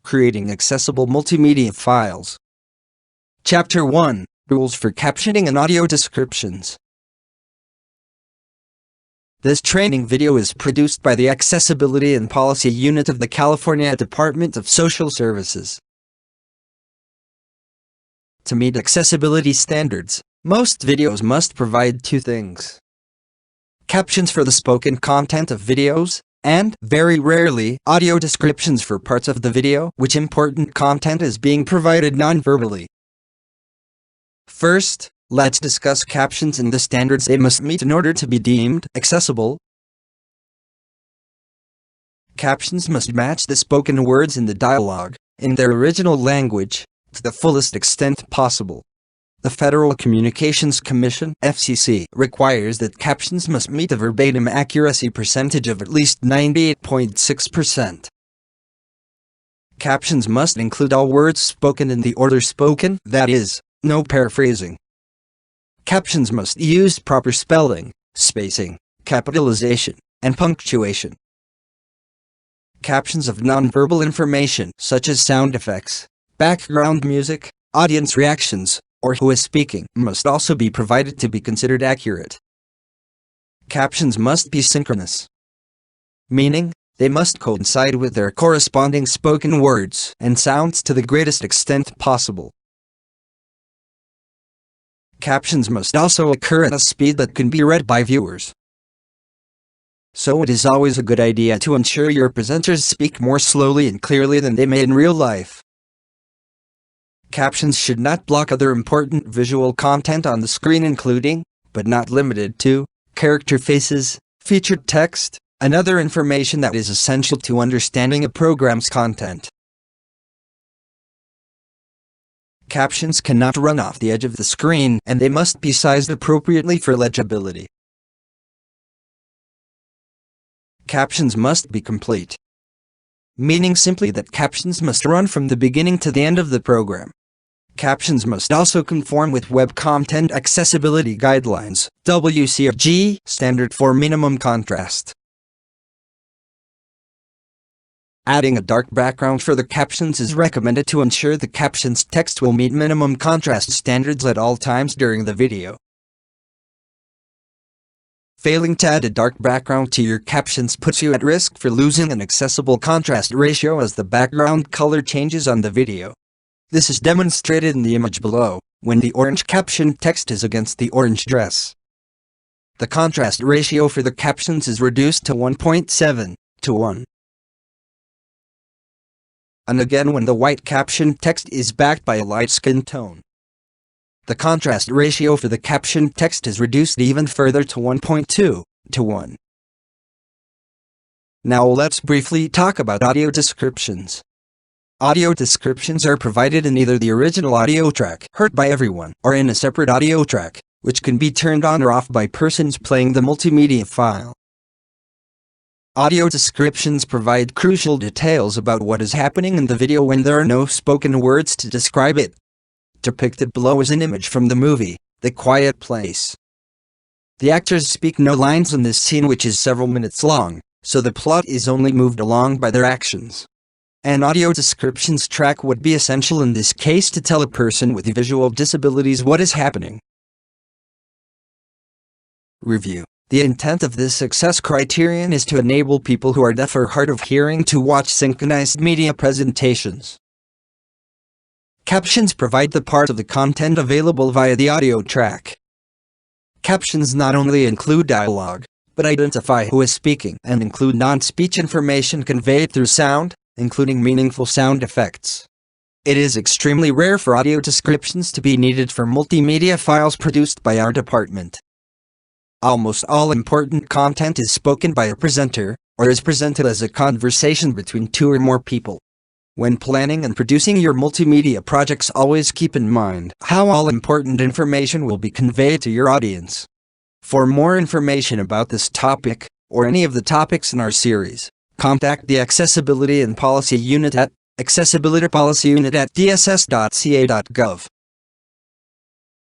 Creating accessible multimedia files. Chapter 1, Rules for Captioning and Audio Descriptions. This training video is produced by the Accessibility and Policy Unit of the California Department of Social Services. To meet accessibility standards, most videos must provide two things: captions for the spoken content of videos, and, very rarely, audio descriptions for parts of the video which important content is being provided non-verbally. First, let's discuss captions and the standards they must meet in order to be deemed accessible. Captions must match the spoken words in the dialogue, in their original language, to the fullest extent possible. The Federal Communications Commission (FCC) requires that captions must meet a verbatim accuracy percentage of at least 98.6%. Captions must include all words spoken in the order spoken, that is, no paraphrasing. Captions must use proper spelling, spacing, capitalization, and punctuation. Captions of nonverbal information, such as sound effects, background music, audience reactions, or who is speaking, must also be provided to be considered accurate. Captions must be synchronous, meaning they must coincide with their corresponding spoken words and sounds to the greatest extent possible. Captions must also occur at a speed that can be read by viewers. So it is always a good idea to ensure your presenters speak more slowly and clearly than they may in real life. Captions should not block other important visual content on the screen, including, but not limited to, character faces, featured text, and other information that is essential to understanding a program's content. Captions cannot run off the edge of the screen, and they must be sized appropriately for legibility. Captions must be complete, meaning simply that captions must run from the beginning to the end of the program. Captions must also conform with Web Content Accessibility Guidelines (WCAG) standard for minimum contrast. Adding a dark background for the captions is recommended to ensure the caption's text will meet minimum contrast standards at all times during the video. Failing to add a dark background to your captions puts you at risk for losing an accessible contrast ratio as the background color changes on the video. This is demonstrated in the image below, when the orange caption text is against the orange dress. The contrast ratio for the captions is reduced to 1.7 to 1. And again when the white caption text is backed by a light skin tone. The contrast ratio for the caption text is reduced even further to 1.2 to 1. Now let's briefly talk about audio descriptions. Audio descriptions are provided in either the original audio track, heard by everyone, or in a separate audio track, which can be turned on or off by persons playing the multimedia file. Audio descriptions provide crucial details about what is happening in the video when there are no spoken words to describe it. Depicted below is an image from the movie, The Quiet Place. The actors speak no lines in this scene, which is several minutes long, so the plot is only moved along by their actions. An audio descriptions track would be essential in this case to tell a person with visual disabilities what is happening. Review. The intent of this success criterion is to enable people who are deaf or hard of hearing to watch synchronized media presentations. Captions provide the part of the content available via the audio track. Captions not only include dialogue, but identify who is speaking and include non-speech information conveyed through sound, including meaningful sound effects. It is extremely rare for audio descriptions to be needed for multimedia files produced by our department. Almost all important content is spoken by a presenter, or is presented as a conversation between two or more people. When planning and producing your multimedia projects, always keep in mind how all important information will be conveyed to your audience. For more information about this topic, or any of the topics in our series, contact the Accessibility and Policy Unit at accessibilitypolicyunit@dss.ca.gov.